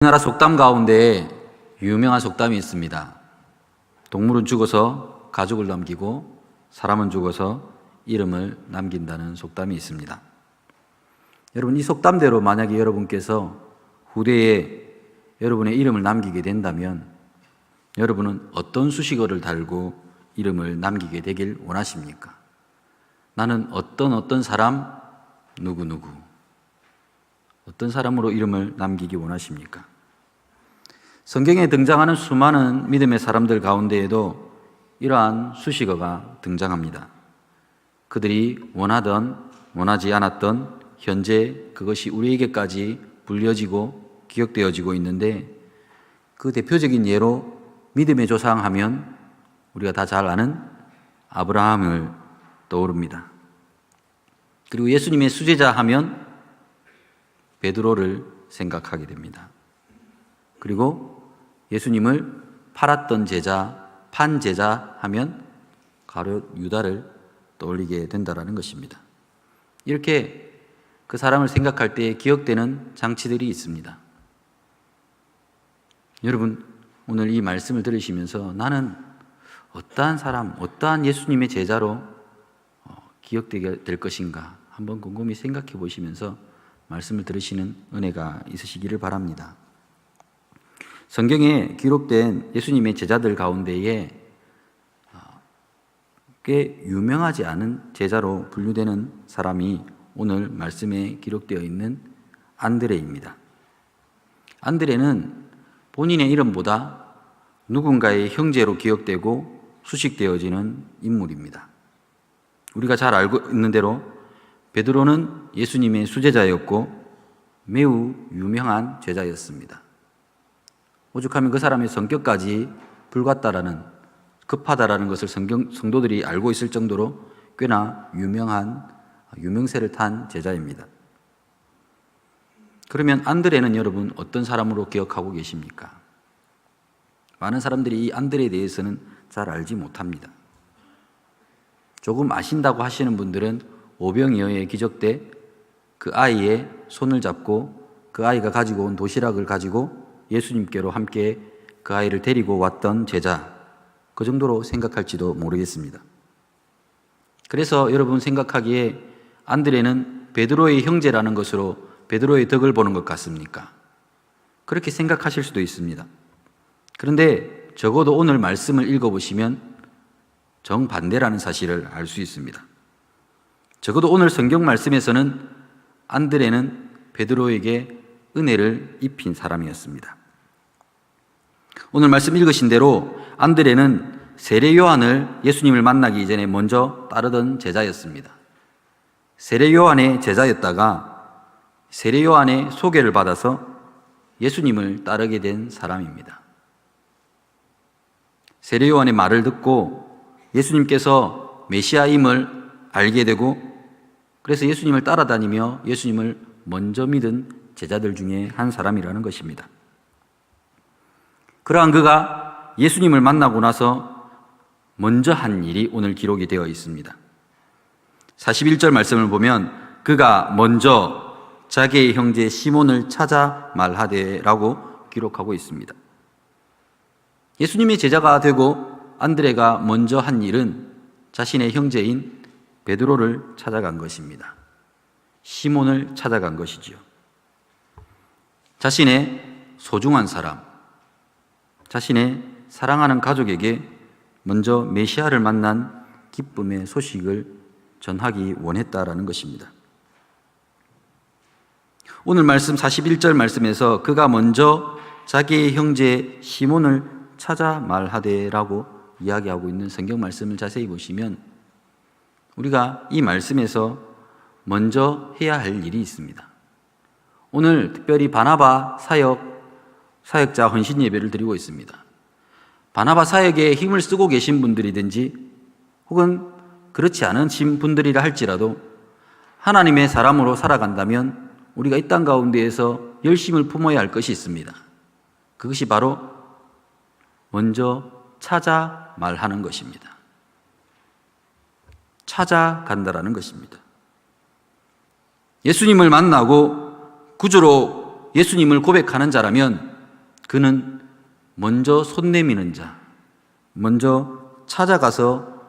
우리나라 속담 가운데 유명한 속담이 있습니다. 동물은 죽어서 가족을 남기고 사람은 죽어서 이름을 남긴다는 속담이 있습니다. 여러분, 이 속담대로 만약에 여러분께서 후대에 여러분의 이름을 남기게 된다면 여러분은 어떤 수식어를 달고 이름을 남기게 되길 원하십니까? 나는 어떤 사람 누구누구, 어떤 사람으로 이름을 남기기 원하십니까? 성경에 등장하는 수많은 믿음의 사람들 가운데에도 이러한 수식어가 등장합니다. 그들이 원하던 원하지 않았던 현재 그것이 우리에게까지 불려지고 기억되어지고 있는데, 그 대표적인 예로 믿음의 조상 하면 우리가 다 잘 아는 아브라함을 떠오릅니다. 그리고 예수님의 수제자 하면 베드로를 생각하게 됩니다. 그리고 예수님을 팔았던 제자, 판 제자 하면 가룟 유다를 떠올리게 된다는 것입니다. 이렇게 그 사람을 생각할 때 기억되는 장치들이 있습니다. 여러분, 오늘 이 말씀을 들으시면서 나는 어떠한 사람, 어떠한 예수님의 제자로 기억되게 될 것인가 한번 곰곰이 생각해 보시면서 말씀을 들으시는 은혜가 있으시기를 바랍니다. 성경에 기록된 예수님의 제자들 가운데에 꽤 유명하지 않은 제자로 분류되는 사람이 오늘 말씀에 기록되어 있는 안드레입니다. 안드레는 본인의 이름보다 누군가의 형제로 기억되고 수식되어지는 인물입니다. 우리가 잘 알고 있는 대로 베드로는 예수님의 수제자였고 매우 유명한 제자였습니다. 오죽하면 그 사람의 성격까지 불같다라는, 급하다라는 것을 성도들이 알고 있을 정도로 꽤나 유명한 유명세를 탄 제자입니다. 그러면 안드레는 여러분 어떤 사람으로 기억하고 계십니까? 많은 사람들이 이 안드레에 대해서는 잘 알지 못합니다. 조금 아신다고 하시는 분들은 오병이어의 기적 때 그 아이의 손을 잡고 그 아이가 가지고 온 도시락을 가지고 예수님께로 함께 그 아이를 데리고 왔던 제자, 그 정도로 생각할지도 모르겠습니다. 그래서 여러분 생각하기에 안드레는 베드로의 형제라는 것으로 베드로의 덕을 보는 것 같습니까? 그렇게 생각하실 수도 있습니다. 그런데 적어도 오늘 말씀을 읽어보시면 정반대라는 사실을 알 수 있습니다. 적어도 오늘 성경 말씀에서는 안드레는 베드로에게 은혜를 입힌 사람이었습니다. 오늘 말씀 읽으신 대로 안드레는 세례 요한을 예수님을 만나기 전에 먼저 따르던 제자였습니다. 세례 요한의 제자였다가 세례 요한의 소개를 받아서 예수님을 따르게 된 사람입니다. 세례 요한의 말을 듣고 예수님께서 메시아임을 알게 되고, 그래서 예수님을 따라다니며 예수님을 먼저 믿은 제자들 중에 한 사람이라는 것입니다. 그러한 그가 예수님을 만나고 나서 먼저 한 일이 오늘 기록이 되어 있습니다. 41절 말씀을 보면 그가 먼저 자기의 형제 시몬을 찾아 말하되라고 기록하고 있습니다. 예수님의 제자가 되고 안드레가 먼저 한 일은 자신의 형제인 베드로를 찾아간 것입니다. 시몬을 찾아간 것이지요. 자신의 소중한 사람, 자신의 사랑하는 가족에게 먼저 메시아를 만난 기쁨의 소식을 전하기 원했다라는 것입니다. 오늘 말씀 41절 말씀에서 그가 먼저 자기의 형제 시몬을 찾아 말하되라고 이야기하고 있는 성경 말씀을 자세히 보시면 우리가 이 말씀에서 먼저 해야 할 일이 있습니다. 오늘 특별히 바나바 사역자 헌신 예배를 드리고 있습니다. 바나바 사역에 힘을 쓰고 계신 분들이든지 혹은 그렇지 않은 분들이라 할지라도 하나님의 사람으로 살아간다면 우리가 이 땅 가운데에서 열심을 품어야 할 것이 있습니다. 그것이 바로 먼저 찾아 말하는 것입니다. 찾아간다라는 것입니다. 예수님을 만나고 구주로 예수님을 고백하는 자라면 그는 먼저 손 내미는 자, 먼저 찾아가서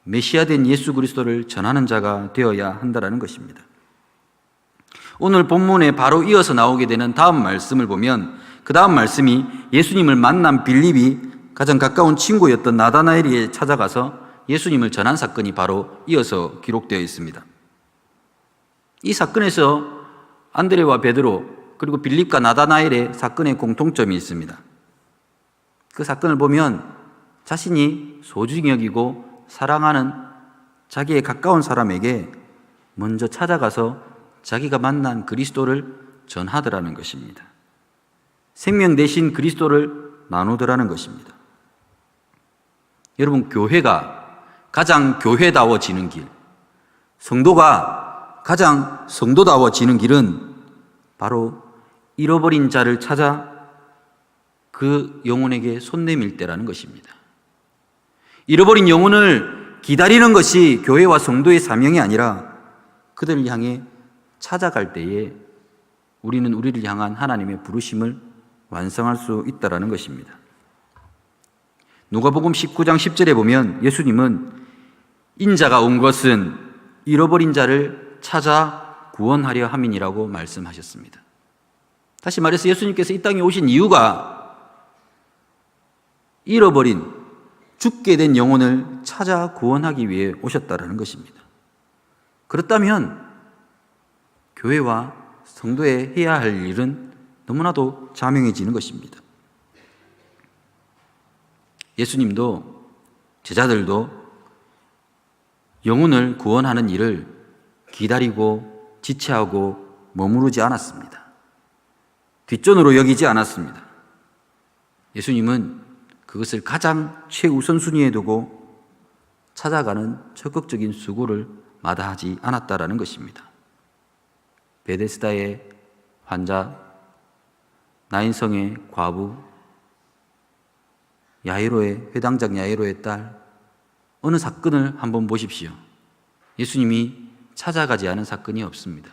메시아된 예수 그리스도를 전하는 자가 되어야 한다는 것입니다. 오늘 본문에 바로 이어서 나오게 되는 다음 말씀을 보면 그 다음 말씀이 예수님을 만난 빌립이 가장 가까운 친구였던 나다나엘에게 찾아가서 예수님을 전한 사건이 바로 이어서 기록되어 있습니다. 이 사건에서 안드레와 베드로 그리고 빌립과 나다나엘의 사건의 공통점이 있습니다. 그 사건을 보면 자신이 소중히 여기고 사랑하는 자기의 가까운 사람에게 먼저 찾아가서 자기가 만난 그리스도를 전하더라는 것입니다. 생명 대신 그리스도를 나누더라는 것입니다. 여러분, 교회가 가장 교회다워지는 길, 성도가 가장 성도다워지는 길은 바로 잃어버린 자를 찾아 그 영혼에게 손 내밀 때라는 것입니다. 잃어버린 영혼을 기다리는 것이 교회와 성도의 사명이 아니라 그들을 향해 찾아갈 때에 우리는 우리를 향한 하나님의 부르심을 완성할 수 있다는 것입니다. 누가복음 19장 10절에 보면 예수님은 인자가 온 것은 잃어버린 자를 찾아 구원하려 함이니라고 말씀하셨습니다. 다시 말해서 예수님께서 이 땅에 오신 이유가 잃어버린 죽게 된 영혼을 찾아 구원하기 위해 오셨다는 것입니다. 그렇다면 교회와 성도에 해야 할 일은 너무나도 자명해지는 것입니다. 예수님도 제자들도 영혼을 구원하는 일을 기다리고 지체하고 머무르지 않았습니다. 뒷전으로 여기지 않았습니다. 예수님은 그것을 가장 최우선순위에 두고 찾아가는 적극적인 수고를 마다하지 않았다라는 것입니다. 베데스다의 환자, 나인성의 과부, 야이로의 회당장 야이로의 딸, 어느 사건을 한번 보십시오. 예수님이 찾아가지 않은 사건이 없습니다.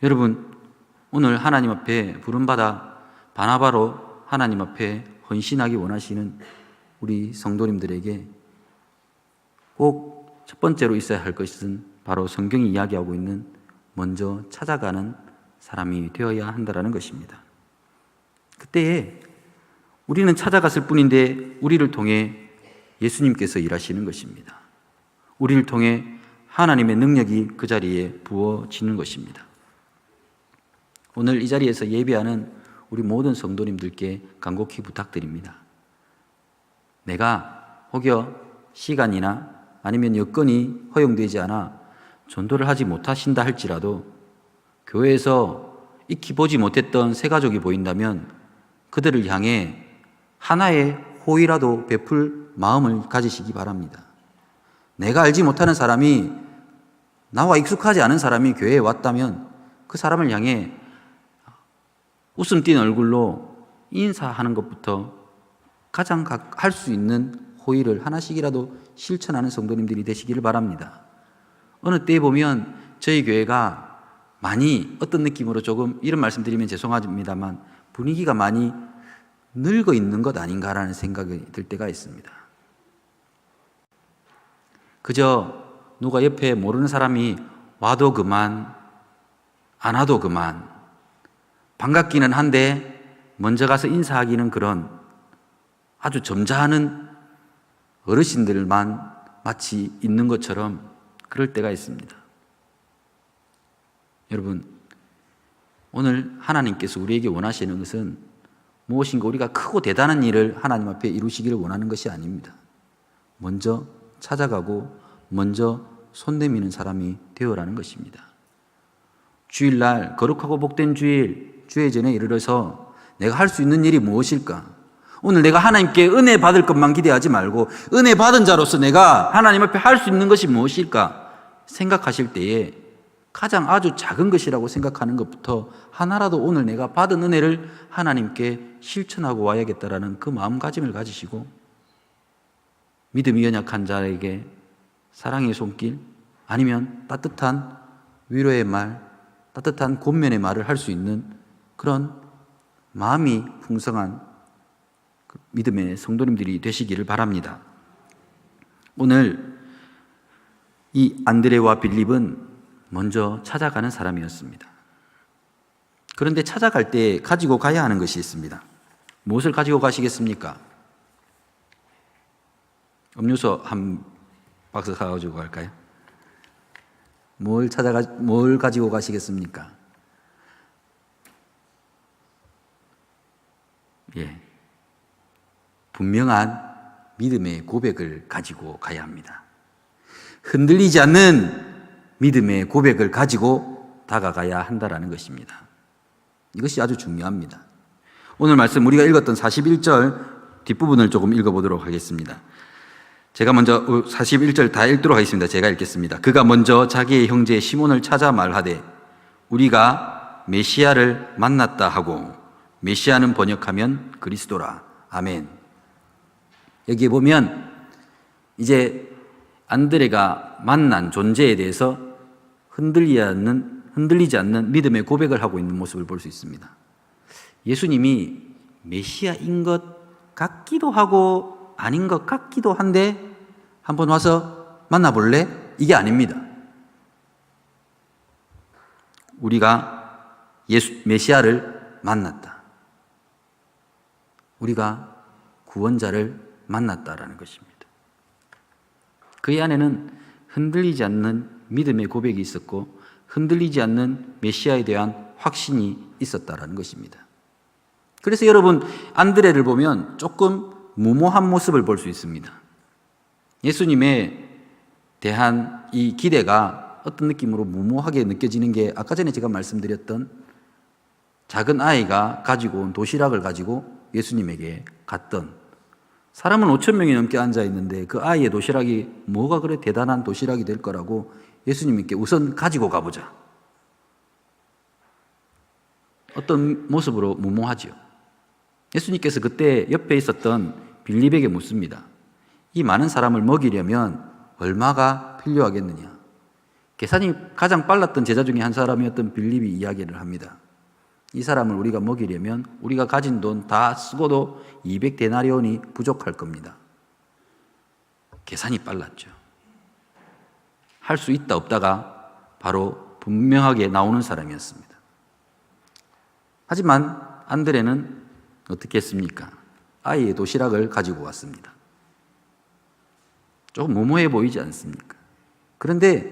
여러분, 오늘 하나님 앞에 부름받아 바나바로 하나님 앞에 헌신하기 원하시는 우리 성도님들에게 꼭 첫 번째로 있어야 할 것은 바로 성경이 이야기하고 있는 먼저 찾아가는 사람이 되어야 한다는 것입니다. 그때에 우리는 찾아갔을 뿐인데 우리를 통해 예수님께서 일하시는 것입니다. 우리를 통해 하나님의 능력이 그 자리에 부어지는 것입니다. 오늘 이 자리에서 예배하는 우리 모든 성도님들께 간곡히 부탁드립니다. 내가 혹여 시간이나 아니면 여건이 허용되지 않아 전도를 하지 못하신다 할지라도 교회에서 익히 보지 못했던 새 가족이 보인다면 그들을 향해 하나의 호의라도 베풀 마음을 가지시기 바랍니다. 내가 알지 못하는 사람이, 나와 익숙하지 않은 사람이 교회에 왔다면 그 사람을 향해 웃음 띤 얼굴로 인사하는 것부터 가장 할 수 있는 호의를 하나씩이라도 실천하는 성도님들이 되시기를 바랍니다. 어느 때에 보면 저희 교회가 많이 어떤 느낌으로 조금 이런 말씀드리면 죄송합니다만 분위기가 많이 늙어 있는 것 아닌가라는 생각이 들 때가 있습니다. 그저 누가 옆에 모르는 사람이 와도 그만, 안 와도 그만, 반갑기는 한데 먼저 가서 인사하기는 그런 아주 점잖은 어르신들만 마치 있는 것처럼 그럴 때가 있습니다. 여러분, 오늘 하나님께서 우리에게 원하시는 것은 무엇인가 우리가 크고 대단한 일을 하나님 앞에 이루시기를 원하는 것이 아닙니다. 먼저 찾아가고 먼저 손 내미는 사람이 되어라는 것입니다. 주일날 거룩하고 복된 주일, 주의 전에 이르러서 내가 할 수 있는 일이 무엇일까? 오늘 내가 하나님께 은혜 받을 것만 기대하지 말고 은혜 받은 자로서 내가 하나님 앞에 할 수 있는 것이 무엇일까 생각하실 때에 가장 아주 작은 것이라고 생각하는 것부터 하나라도 오늘 내가 받은 은혜를 하나님께 실천하고 와야겠다라는 그 마음가짐을 가지시고 믿음이 연약한 자에게 사랑의 손길 아니면 따뜻한 위로의 말, 따뜻한 권면의 말을 할 수 있는 그런 마음이 풍성한 믿음의 성도님들이 되시기를 바랍니다. 오늘 이 안드레와 빌립은 먼저 찾아가는 사람이었습니다. 그런데 찾아갈 때 가지고 가야 하는 것이 있습니다. 무엇을 가지고 가시겠습니까? 음료수 한 박스 가지고 갈까요? 뭘 가지고 가시겠습니까? 예. 분명한 믿음의 고백을 가지고 가야 합니다. 흔들리지 않는 믿음의 고백을 가지고 다가가야 한다는 것입니다. 이것이 아주 중요합니다. 오늘 말씀 우리가 읽었던 41절 뒷부분을 조금 읽어보도록 하겠습니다. 제가 먼저 41절 다 읽도록 하겠습니다. 제가 읽겠습니다. 그가 먼저 자기의 형제 시몬을 찾아 말하되 우리가 메시아를 만났다 하고, 메시아는 번역하면 그리스도라. 아멘. 여기에 보면 이제 안드레가 만난 존재에 대해서 흔들리지 않는 믿음의 고백을 하고 있는 모습을 볼 수 있습니다. 예수님이 메시아인 것 같기도 하고 아닌 것 같기도 한데 한번 와서 만나볼래? 이게 아닙니다. 우리가 메시아를 만났다. 우리가 구원자를 만났다라는 것입니다. 그의 안에는 흔들리지 않는 믿음의 고백이 있었고 흔들리지 않는 메시아에 대한 확신이 있었다라는 것입니다. 그래서 여러분, 안드레를 보면 조금 무모한 모습을 볼 수 있습니다. 예수님에 대한 이 기대가 어떤 느낌으로 무모하게 느껴지는 게 아까 전에 제가 말씀드렸던 작은 아이가 가지고 온 도시락을 가지고 예수님에게 갔던, 사람은 5천 명이 넘게 앉아 있는데 그 아이의 도시락이 뭐가 그래 대단한 도시락이 될 거라고 예수님께 우선 가지고 가보자. 어떤 모습으로 무모하지요. 예수님께서 그때 옆에 있었던 빌립에게 묻습니다. 이 많은 사람을 먹이려면 얼마가 필요하겠느냐. 계산이 가장 빨랐던 제자 중에 한 사람이었던 빌립이 이야기를 합니다. 이 사람을 우리가 먹이려면 우리가 가진 돈 다 쓰고도 200데나리온이 부족할 겁니다. 계산이 빨랐죠. 할 수 있다 없다가 바로 분명하게 나오는 사람이었습니다. 하지만 안드레는 어떻게 했습니까? 아이의 도시락을 가지고 왔습니다. 조금 무모해 보이지 않습니까? 그런데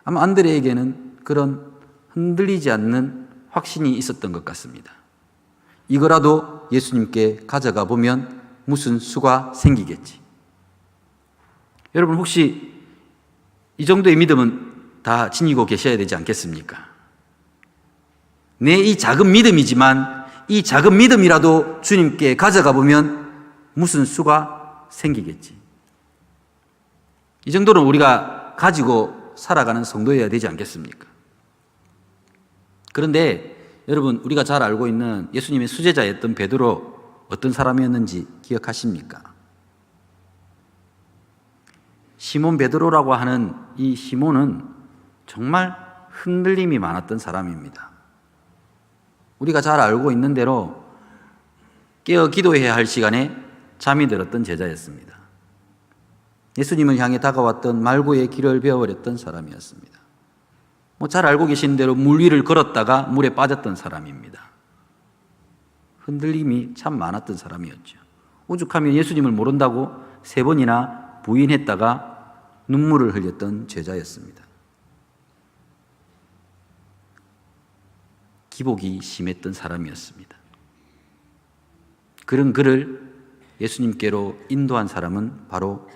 아마 안드레에게는 그런 흔들리지 않는 확신이 있었던 것 같습니다. 이거라도 예수님께 가져가 보면 무슨 수가 생기겠지. 여러분, 혹시 이 정도의 믿음은 다 지니고 계셔야 되지 않겠습니까? 내 이 작은 믿음이지만 이 작은 믿음이라도 주님께 가져가 보면 무슨 수가 생기겠지. 이 정도는 우리가 가지고 살아가는 성도여야 되지 않겠습니까? 그런데 여러분, 우리가 잘 알고 있는 예수님의 수제자였던 베드로 어떤 사람이었는지 기억하십니까? 시몬 베드로라고 하는 이 시몬은 정말 흔들림이 많았던 사람입니다. 우리가 잘 알고 있는 대로 깨어 기도해야 할 시간에 잠이 들었던 제자였습니다. 예수님을 향해 다가왔던 말고의 길을 배워버렸던 사람이었습니다. 잘 알고 계신 대로 물 위를 걸었다가 물에 빠졌던 사람입니다. 흔들림이 참 많았던 사람이었죠. 오죽하면 예수님을 모른다고 3번이나 부인했다가 눈물을 흘렸던 제자였습니다. 기복이 심했던 사람이었습니다. 그런 그를 예수님께로 인도한 사람은 바로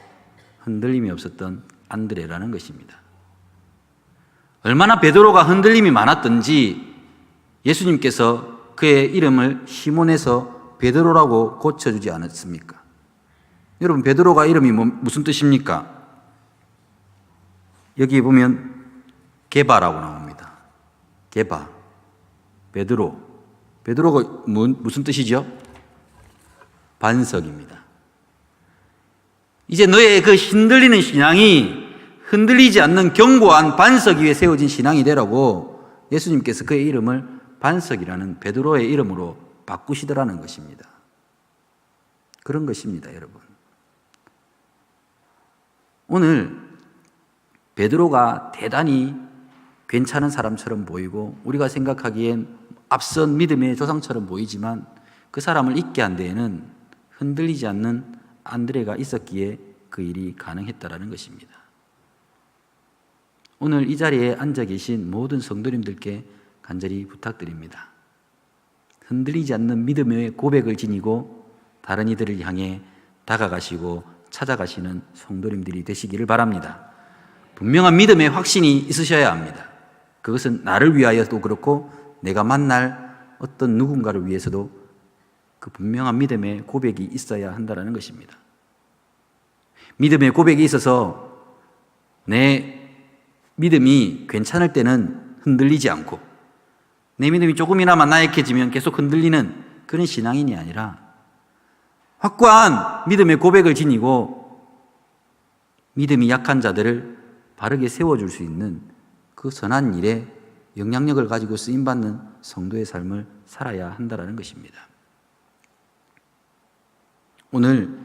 흔들림이 없었던 안드레라는 것입니다. 얼마나 베드로가 흔들림이 많았던지 예수님께서 그의 이름을 시몬에서 베드로라고 고쳐주지 않았습니까? 여러분, 베드로가 이름이 무슨 뜻입니까? 여기 보면 게바라고 나옵니다. 게바, 베드로. 베드로가 무슨 뜻이죠? 반석입니다. 이제 너의 그 흔들리는 신앙이 흔들리지 않는 견고한 반석 위에 세워진 신앙이 되라고 예수님께서 그의 이름을 반석이라는 베드로의 이름으로 바꾸시더라는 것입니다. 그런 것입니다, 여러분. 오늘 베드로가 대단히 괜찮은 사람처럼 보이고 우리가 생각하기엔 앞선 믿음의 조상처럼 보이지만 그 사람을 잊게 한 데에는 흔들리지 않는 안드레가 있었기에 그 일이 가능했다라는 것입니다. 오늘 이 자리에 앉아 계신 모든 성도님들께 간절히 부탁드립니다. 흔들리지 않는 믿음의 고백을 지니고 다른 이들을 향해 다가가시고 찾아가시는 성도님들이 되시기를 바랍니다. 분명한 믿음의 확신이 있으셔야 합니다. 그것은 나를 위하여도 그렇고 내가 만날 어떤 누군가를 위해서도 그 분명한 믿음의 고백이 있어야 한다는 것입니다. 믿음의 고백이 있어서 내 믿음이 괜찮을 때는 흔들리지 않고 내 믿음이 조금이나마 나약해지면 계속 흔들리는 그런 신앙인이 아니라 확고한 믿음의 고백을 지니고 믿음이 약한 자들을 바르게 세워줄 수 있는 그 선한 일에 영향력을 가지고 쓰임받는 성도의 삶을 살아야 한다는 것입니다. 오늘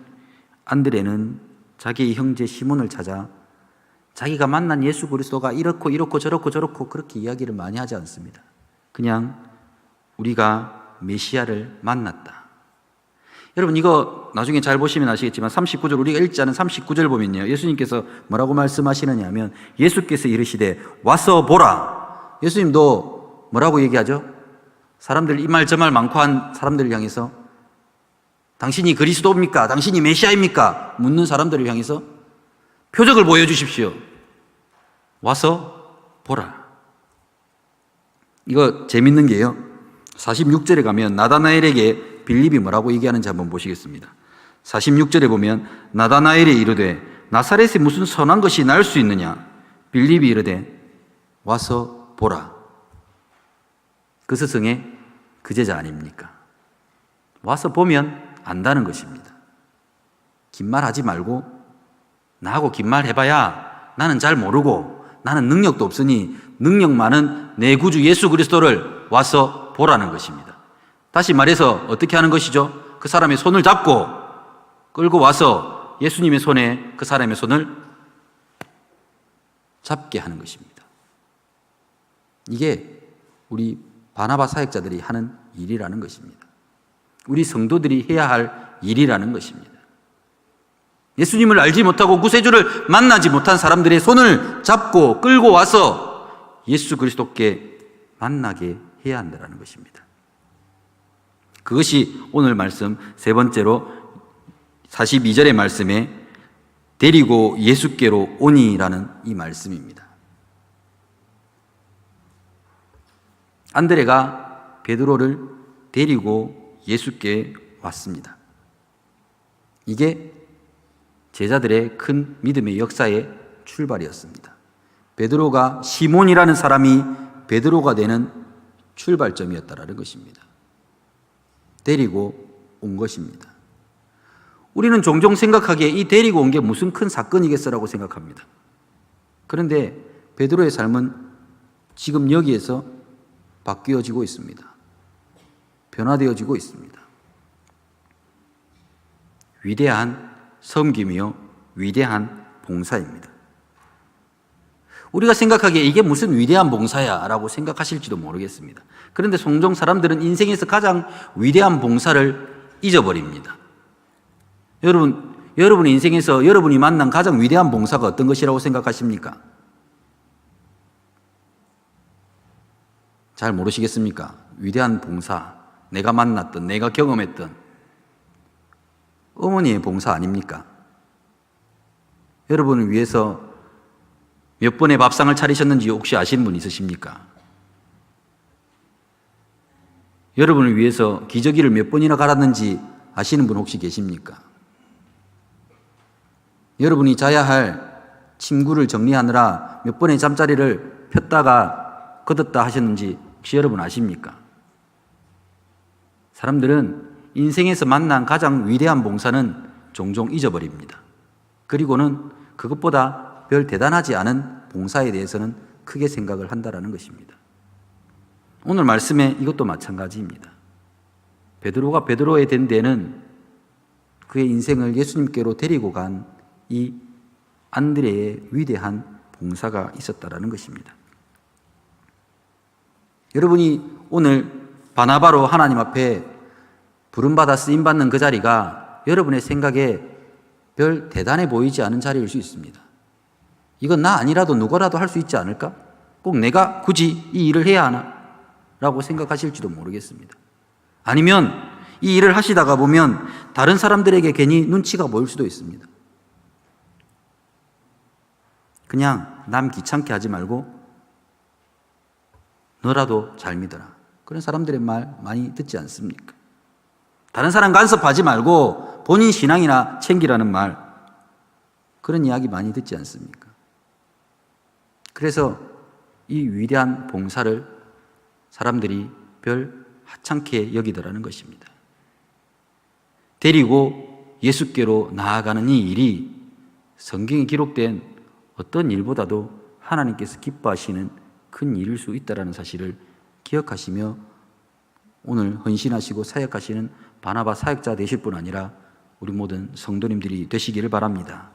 안드레는 자기의 형제 시몬을 찾아 자기가 만난 예수 그리스도가 이렇고 저렇고 그렇게 이야기를 많이 하지 않습니다. 그냥 우리가 메시아를 만났다. 여러분 이거 나중에 잘 보시면 아시겠지만 39절 우리가 읽지 않은 39절 보면요. 예수님께서 뭐라고 말씀하시느냐 하면 예수께서 이르시되 와서 보라. 예수님도 뭐라고 얘기하죠? 사람들 이 말 저 말 많고 한 사람들을 향해서 당신이 그리스도입니까? 당신이 메시아입니까? 묻는 사람들을 향해서 표적을 보여주십시오. 와서 보라. 이거 재밌는 게요. 46절에 가면 나다나엘에게 빌립이 뭐라고 얘기하는지 한번 보시겠습니다. 46절에 보면 나다나엘이 이르되 나사렛에 무슨 선한 것이 날 수 있느냐? 빌립이 이르되 와서 보라. 그 스승의 그 제자 아닙니까? 와서 보면 안다는 것입니다. 긴 말 하지 말고 나하고 긴 말 해봐야 나는 잘 모르고 나는 능력도 없으니 능력 많은 내 구주 예수 그리스도를 와서 보라는 것입니다. 다시 말해서 어떻게 하는 것이죠? 그 사람의 손을 잡고 끌고 와서 예수님의 손에 그 사람의 손을 잡게 하는 것입니다. 이게 우리 바나바 사역자들이 하는 일이라는 것입니다. 우리 성도들이 해야 할 일이라는 것입니다. 예수님을 알지 못하고 구세주를 만나지 못한 사람들의 손을 잡고 끌고 와서 예수 그리스도께 만나게 해야 한다는 것입니다. 그것이 오늘 말씀 세 번째로 42절의 말씀에 데리고 예수께로 오니라는 이 말씀입니다. 안드레가 베드로를 데리고 예수께 왔습니다. 이게 제자들의 큰 믿음의 역사의 출발이었습니다. 베드로가 시몬이라는 사람이 베드로가 되는 출발점이었다라는 것입니다. 데리고 온 것입니다. 우리는 종종 생각하기에 이 데리고 온 게 무슨 큰 사건이겠어라고 생각합니다. 그런데 베드로의 삶은 지금 여기에서 바뀌어지고 있습니다. 변화되어지고 있습니다. 위대한 섬김이요 위대한 봉사입니다. 우리가 생각하기에 이게 무슨 위대한 봉사야 라고 생각하실지도 모르겠습니다. 그런데 종종 사람들은 인생에서 가장 위대한 봉사를 잊어버립니다. 여러분 인생에서 여러분이 만난 가장 위대한 봉사가 어떤 것이라고 생각하십니까? 잘 모르시겠습니까? 위대한 봉사, 내가 만났던, 내가 경험했던 어머니의 봉사 아닙니까? 여러분을 위해서 몇 번의 밥상을 차리셨는지 혹시 아시는 분 있으십니까? 여러분을 위해서 기저귀를 몇 번이나 갈았는지 아시는 분 혹시 계십니까? 여러분이 자야 할 침구를 정리하느라 몇 번의 잠자리를 폈다가 걷었다 하셨는지 혹시 여러분 아십니까? 사람들은 인생에서 만난 가장 위대한 봉사는 종종 잊어버립니다. 그리고는 그것보다 별 대단하지 않은 봉사에 대해서는 크게 생각을 한다는 것입니다. 오늘 말씀에 이것도 마찬가지입니다. 베드로가 베드로에 된 데는 그의 인생을 예수님께로 데리고 간 이 안드레의 위대한 봉사가 있었다라는 것입니다. 여러분이 오늘 바나바로 하나님 앞에 부름받아 쓰임받는 그 자리가 여러분의 생각에 별 대단해 보이지 않은 자리일 수 있습니다. 이건 나 아니라도 누구라도 할 수 있지 않을까? 꼭 내가 굳이 이 일을 해야 하나? 라고 생각하실지도 모르겠습니다. 아니면 이 일을 하시다가 보면 다른 사람들에게 괜히 눈치가 보일 수도 있습니다. 그냥 남 귀찮게 하지 말고 너라도 잘 믿어라. 그런 사람들의 말 많이 듣지 않습니까? 다른 사람 간섭하지 말고 본인 신앙이나 챙기라는 말, 그런 이야기 많이 듣지 않습니까? 그래서 이 위대한 봉사를 사람들이 별 하찮게 여기더라는 것입니다. 데리고 예수께로 나아가는 이 일이 성경에 기록된 어떤 일보다도 하나님께서 기뻐하시는 큰 일일 수 있다는 사실을 기억하시며 오늘 헌신하시고 사역하시는 바나바 사역자 되실 뿐 아니라 우리 모든 성도님들이 되시기를 바랍니다.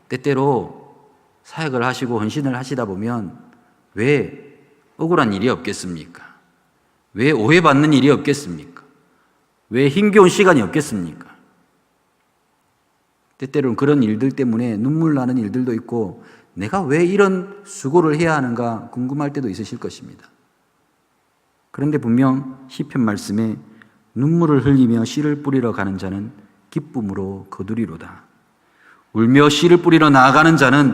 때때로 사역을 하시고 헌신을 하시다 보면 왜 억울한 일이 없겠습니까? 왜 오해받는 일이 없겠습니까? 왜 힘겨운 시간이 없겠습니까? 때때로는 그런 일들 때문에 눈물 나는 일들도 있고 내가 왜 이런 수고를 해야 하는가 궁금할 때도 있으실 것입니다. 그런데 분명 시편 말씀에 눈물을 흘리며 씨를 뿌리러 가는 자는 기쁨으로 거두리로다. 울며 씨를 뿌리러 나아가는 자는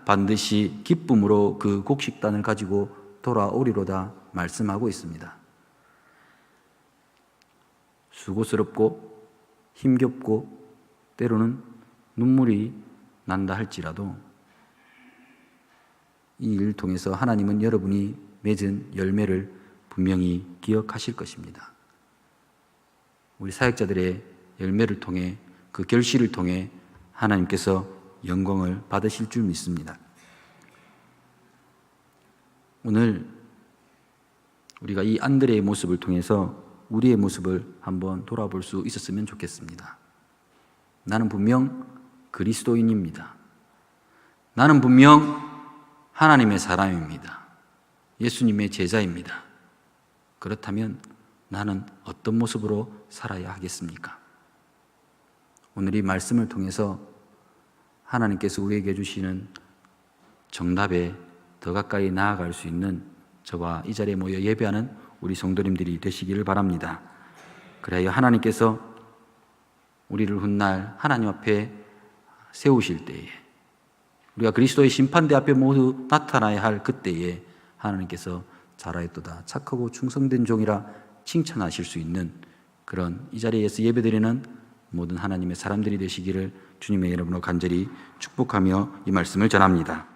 반드시 기쁨으로 그 곡식단을 가지고 돌아오리로다 말씀하고 있습니다. 수고스럽고 힘겹고 때로는 눈물이 난다 할지라도 이 일을 통해서 하나님은 여러분이 맺은 열매를 분명히 기억하실 것입니다. 우리 사역자들의 열매를 통해 그 결실을 통해 하나님께서 영광을 받으실 줄 믿습니다. 오늘 우리가 이 안드레의 모습을 통해서 우리의 모습을 한번 돌아볼 수 있었으면 좋겠습니다. 나는 분명 그리스도인입니다. 나는 분명 하나님의 사람입니다. 예수님의 제자입니다. 그렇다면 나는 어떤 모습으로 살아야 하겠습니까? 오늘 이 말씀을 통해서 하나님께서 우리에게 주시는 정답에 더 가까이 나아갈 수 있는 저와 이 자리에 모여 예배하는 우리 성도님들이 되시기를 바랍니다. 그래야 하나님께서 우리를 훗날 하나님 앞에 세우실 때에 우리가 그리스도의 심판대 앞에 모두 나타나야 할 그때에 하나님께서 잘하였도다 착하고 충성된 종이라 칭찬하실 수 있는 그런 이 자리에서 예배드리는 모든 하나님의 사람들이 되시기를 주님의 이름으로 간절히 축복하며 이 말씀을 전합니다.